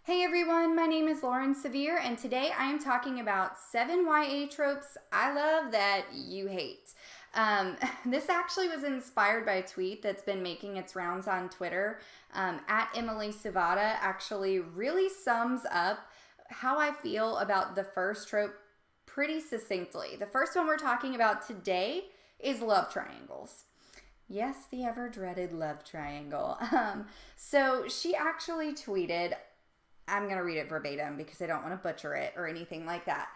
Hey everyone, my name is Lauren Severe, and today I am talking about 7 YA tropes I love that you hate. This actually was inspired by a tweet that's been making its rounds on Twitter. At Emily Savada actually really sums up how I feel about the first trope pretty succinctly. The first one we're talking about today is love triangles. Yes, the ever dreaded love triangle. So she actually tweeted, I'm going to read it verbatim because I don't want to butcher it or anything like that.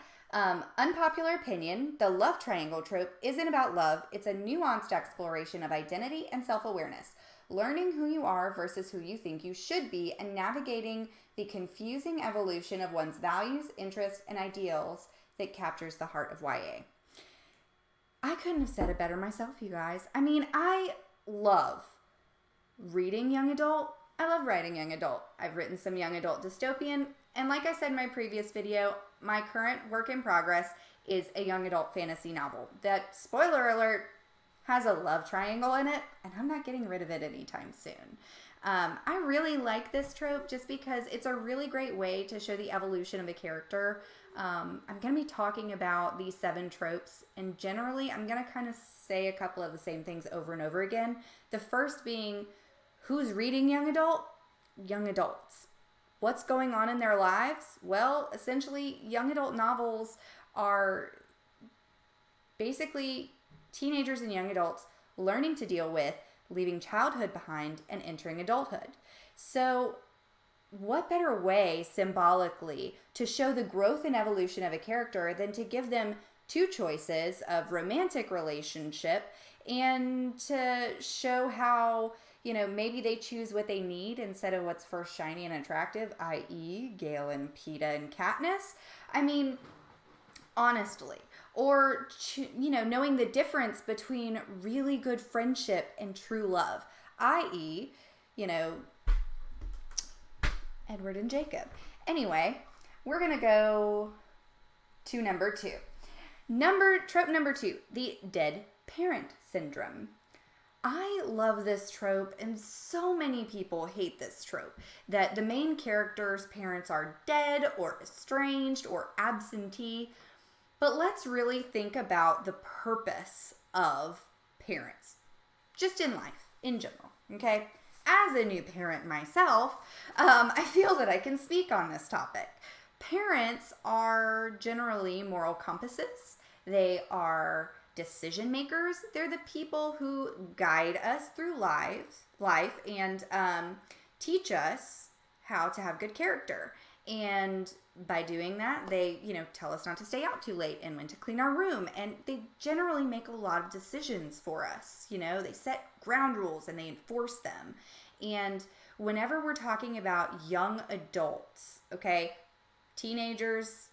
Unpopular opinion, the love triangle trope isn't about love. It's a nuanced exploration of identity and self-awareness, learning who you are versus who you think you should be, and navigating the confusing evolution of one's values, interests, and ideals that captures the heart of YA. I couldn't have said it better myself, you guys. I mean, I love reading young adult. I love writing young adult. I've written some young adult dystopian, and like I said in my previous video, my current work in progress is a young adult fantasy novel that, spoiler alert, has a love triangle in it, and I'm not getting rid of it anytime soon. I really like this trope just because it's a really great way to show the evolution of a character. I'm going to be talking about these 7 tropes, and generally I'm going to kind of say a couple of the same things over and over again. The first being, who's reading young adult? Young adults. What's going on in their lives? Well, essentially, young adult novels are basically teenagers and young adults learning to deal with leaving childhood behind and entering adulthood. So, what better way symbolically to show the growth and evolution of a character than to give them 2 choices of romantic relationship and to show how, maybe they choose what they need instead of what's first shiny and attractive, i.e. Gale and Peeta and Katniss. I mean, honestly. Or, knowing the difference between really good friendship and true love, i.e., Edward and Jacob. Anyway, we're going to go to number 2. Trope number 2, the dead parent syndrome. I love this trope, and so many people hate this trope, that the main character's parents are dead or estranged or absentee. But let's really think about the purpose of parents, just in life, in general, okay? As a new parent myself, I feel that I can speak on this topic. Parents are generally moral compasses. They are decision makers. They're the people who guide us through life and teach us how to have good character. And by doing that, they, tell us not to stay out too late and when to clean our room. And they generally make a lot of decisions for us. They set ground rules and they enforce them. And whenever we're talking about young adults, okay, teenagers,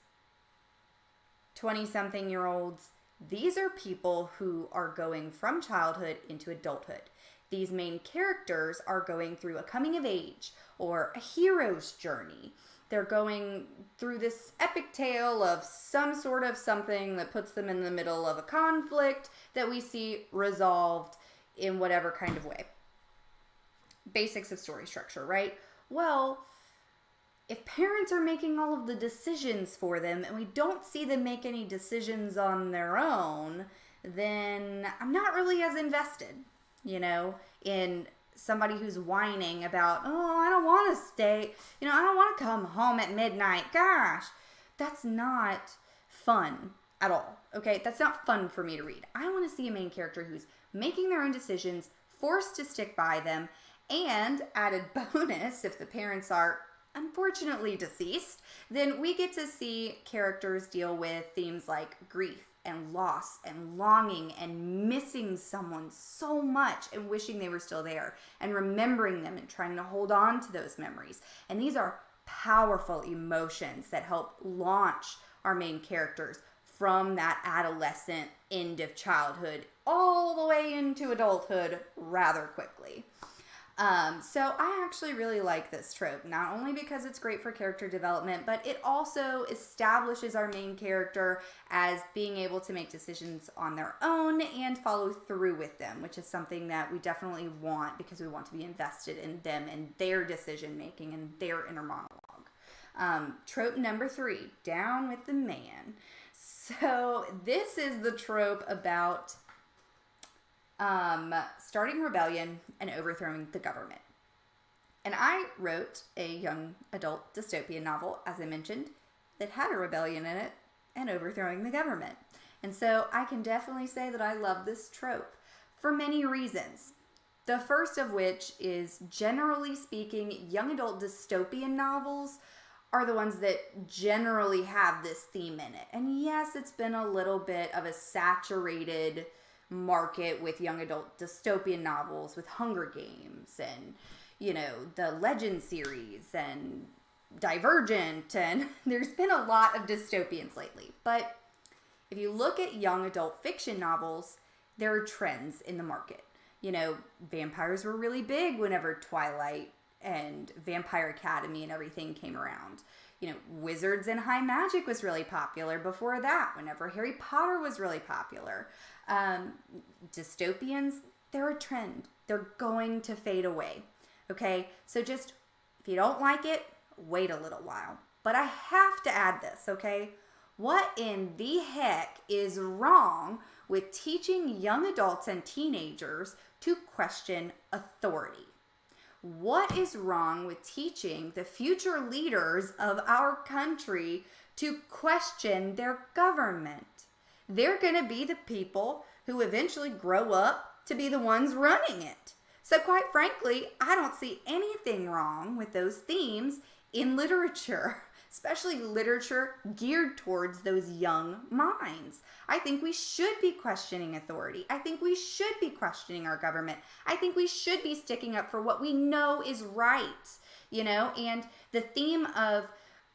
20-something-year-olds, these are people who are going from childhood into adulthood. These main characters are going through a coming of age or a hero's journey. They're going through this epic tale of some sort of something that puts them in the middle of a conflict that we see resolved in whatever kind of way. Basics of story structure, right? Well, if parents are making all of the decisions for them and we don't see them make any decisions on their own, then I'm not really as invested, in somebody who's whining about, oh, I don't want to stay, I don't want to come home at midnight. Gosh, that's not fun at all, okay? That's not fun for me to read. I want to see a main character who's making their own decisions, forced to stick by them, and added bonus, if the parents are unfortunately deceased, then we get to see characters deal with themes like grief and loss and longing and missing someone so much and wishing they were still there and remembering them and trying to hold on to those memories. And these are powerful emotions that help launch our main characters from that adolescent end of childhood all the way into adulthood rather quickly. So I actually really like this trope, not only because it's great for character development, but it also establishes our main character as being able to make decisions on their own and follow through with them, which is something that we definitely want because we want to be invested in them and their decision making and their inner monologue. Trope number 3, down with the man. So this is the trope about starting rebellion and overthrowing the government. And I wrote a young adult dystopian novel, as I mentioned, that had a rebellion in it and overthrowing the government. And so I can definitely say that I love this trope for many reasons. The first of which is, generally speaking, young adult dystopian novels are the ones that generally have this theme in it. And yes, it's been a little bit of a saturated market with young adult dystopian novels, with Hunger Games and, the Legend series and Divergent, and there's been a lot of dystopians lately. But if you look at young adult fiction novels, there are trends in the market. Vampires were really big whenever Twilight and Vampire Academy and everything came around. Wizards and high magic was really popular before that, whenever Harry Potter was really popular. Dystopians, they're a trend. They're going to fade away. Okay? So just, if you don't like it, wait a little while. But I have to add this, okay? What in the heck is wrong with teaching young adults and teenagers to question authority? What is wrong with teaching the future leaders of our country to question their government? They're going to be the people who eventually grow up to be the ones running it. So quite frankly, I don't see anything wrong with those themes in literature, especially literature geared towards those young minds. I think we should be questioning authority. I think we should be questioning our government. I think we should be sticking up for what we know is right, and the theme of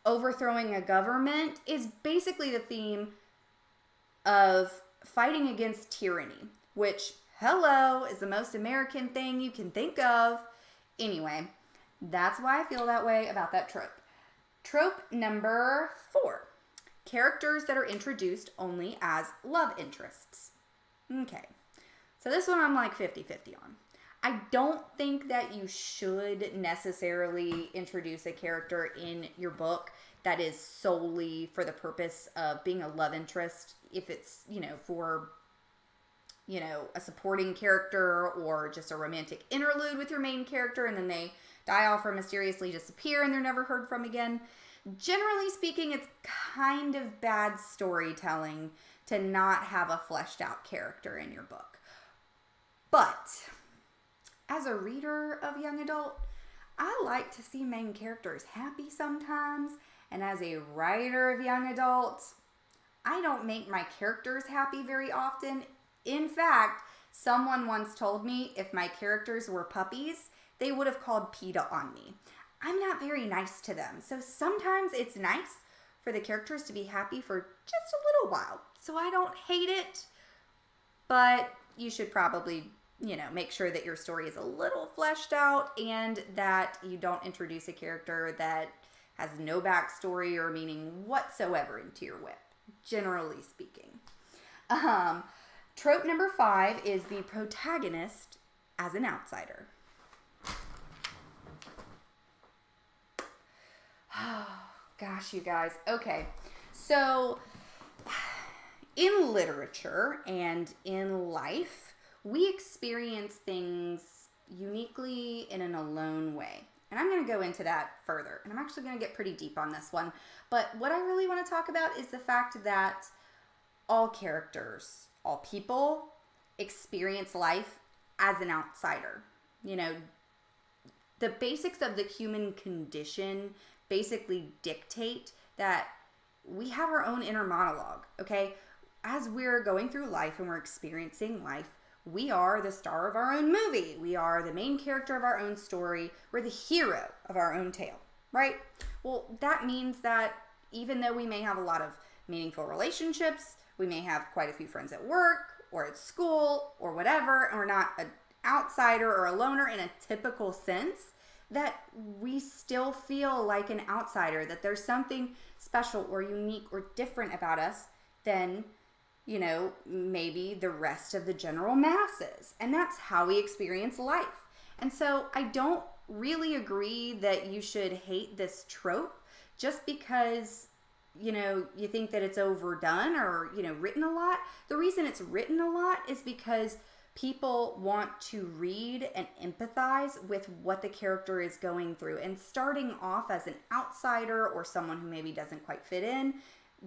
overthrowing a government is basically the theme of fighting against tyranny, which, hello, is the most American thing you can think of. Anyway, that's why I feel that way about that trope. Trope number 4, characters that are introduced only as love interests. Okay, so this one I'm like 50-50 on. I don't think that you should necessarily introduce a character in your book that is solely for the purpose of being a love interest. If it's, for, a supporting character or just a romantic interlude with your main character and then they die off or mysteriously disappear and they're never heard from again. Generally speaking, it's kind of bad storytelling to not have a fleshed out character in your book. But as a reader of young adult, I like to see main characters happy sometimes. And as a writer of young adults, I don't make my characters happy very often. In fact, someone once told me if my characters were puppies, they would have called PETA on me. I'm not very nice to them. So sometimes it's nice for the characters to be happy for just a little while. So I don't hate it, but you should probably, make sure that your story is a little fleshed out and that you don't introduce a character that has no backstory or meaning whatsoever into your whip, generally speaking. Trope number 5 is the protagonist as an outsider. Oh, gosh, you guys. Okay, so in literature and in life, we experience things uniquely in an alone way. And I'm going to go into that further. And I'm actually going to get pretty deep on this one. But what I really want to talk about is the fact that all characters, all people, experience life as an outsider. The basics of the human condition basically dictate that we have our own inner monologue, okay? As we're going through life and we're experiencing life, we are the star of our own movie. We are the main character of our own story. We're the hero of our own tale, right? Well, that means that even though we may have a lot of meaningful relationships, we may have quite a few friends at work or at school or whatever, and we're not an outsider or a loner in a typical sense, that we still feel like an outsider, that there's something special or unique or different about us than, maybe the rest of the general masses. And that's how we experience life. And so I don't really agree that you should hate this trope just because, you think that it's overdone or, written a lot. The reason it's written a lot is because people want to read and empathize with what the character is going through. And starting off as an outsider or someone who maybe doesn't quite fit in,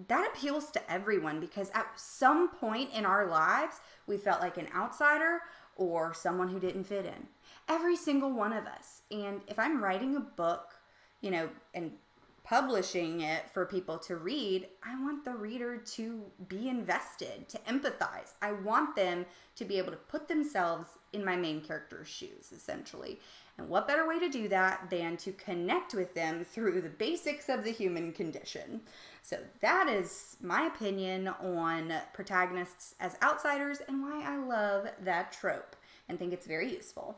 that appeals to everyone, because at some point in our lives, we felt like an outsider or someone who didn't fit in. Every single one of us. And if I'm writing a book, and publishing it for people to read, I want the reader to be invested, to empathize. I want them to be able to put themselves in my main character's shoes, essentially. And what better way to do that than to connect with them through the basics of the human condition? So that is my opinion on protagonists as outsiders and why I love that trope and think it's very useful.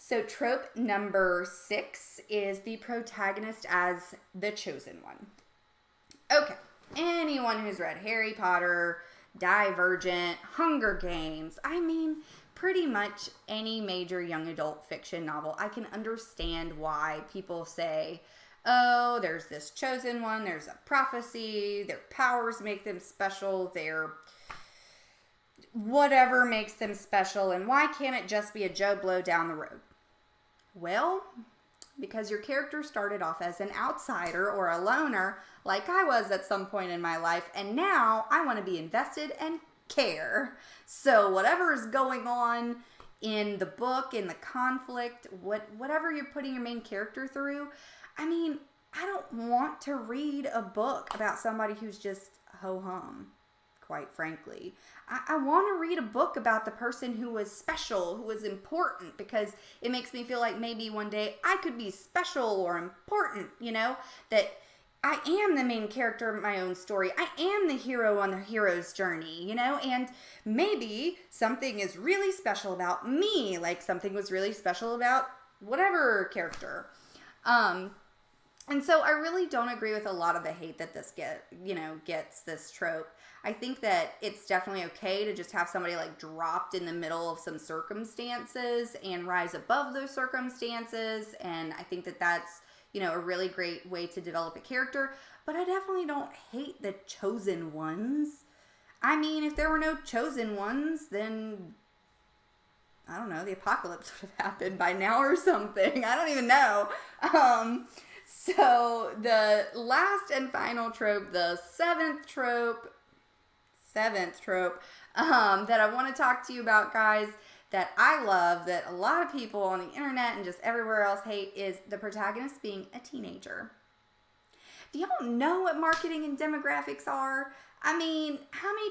So trope number 6 is the protagonist as the chosen one. Okay, anyone who's read Harry Potter, Divergent, Hunger Games, pretty much any major young adult fiction novel, I can understand why people say, oh, there's this chosen one, there's a prophecy, their powers make them special, their whatever makes them special, and why can't it just be a Joe Blow down the road? Well, because your character started off as an outsider or a loner, like I was at some point in my life, and now I want to be invested and care. So whatever is going on in the book, in the conflict, whatever you're putting your main character through, I don't want to read a book about somebody who's just ho-hum, quite frankly. I want to read a book about the person who was special, who was important, because it makes me feel like maybe one day I could be special or important, that I am the main character of my own story. I am the hero on the hero's journey, and maybe something is really special about me, like something was really special about whatever character. And so I really don't agree with a lot of the hate that this gets this trope. I think that it's definitely okay to just have somebody like dropped in the middle of some circumstances and rise above those circumstances. And I think that that's, a really great way to develop a character. But I definitely don't hate the chosen ones. If there were no chosen ones, then I don't know, the apocalypse would have happened by now or something. I don't even know. So the last and final trope, the seventh trope, that I want to talk to you about, guys, that I love, that a lot of people on the internet and just everywhere else hate, is the protagonist being a teenager. Do y'all know what marketing and demographics are? How many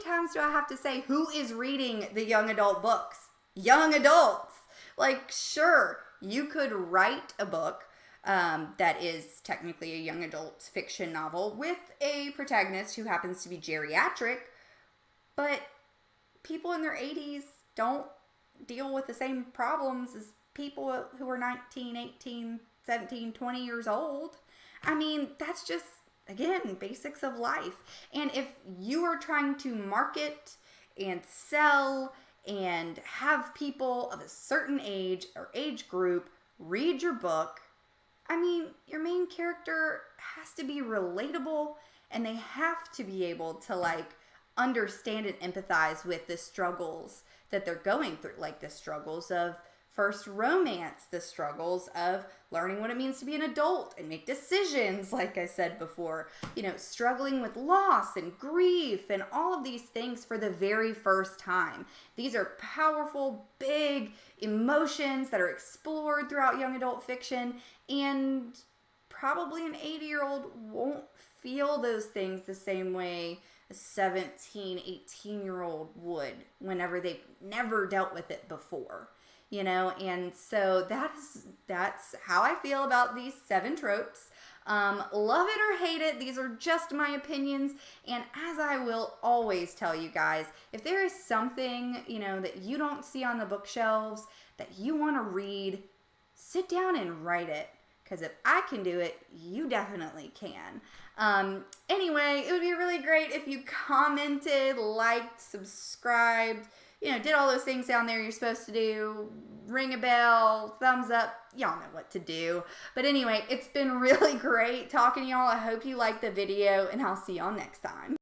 times do I have to say who is reading the young adult books? Young adults. Like, sure, you could write a book that is technically a young adult fiction novel with a protagonist who happens to be geriatric, but people in their 80s don't deal with the same problems as people who are 19, 18, 17, 20 years old. That's just, again, basics of life. And if you are trying to market and sell and have people of a certain age or age group read your book, your main character has to be relatable, and they have to be able to understand and empathize with the struggles that they're going through, like the struggles of first romance, the struggles of learning what it means to be an adult and make decisions, like I said before, struggling with loss and grief and all of these things for the very first time. These are powerful, big emotions that are explored throughout young adult fiction, and probably an 80-year-old won't feel those things the same way a 17, 18-year-old would whenever they've never dealt with it before. And so that's how I feel about these 7 tropes. Love it or hate it, these are just my opinions. And as I will always tell you guys, if there is something, that you don't see on the bookshelves that you want to read, sit down and write it. Because if I can do it, you definitely can. Anyway, it would be really great if you commented, liked, subscribed, did all those things down there you're supposed to do. Ring a bell, thumbs up. Y'all know what to do. But anyway, it's been really great talking to y'all. I hope you liked the video, and I'll see y'all next time.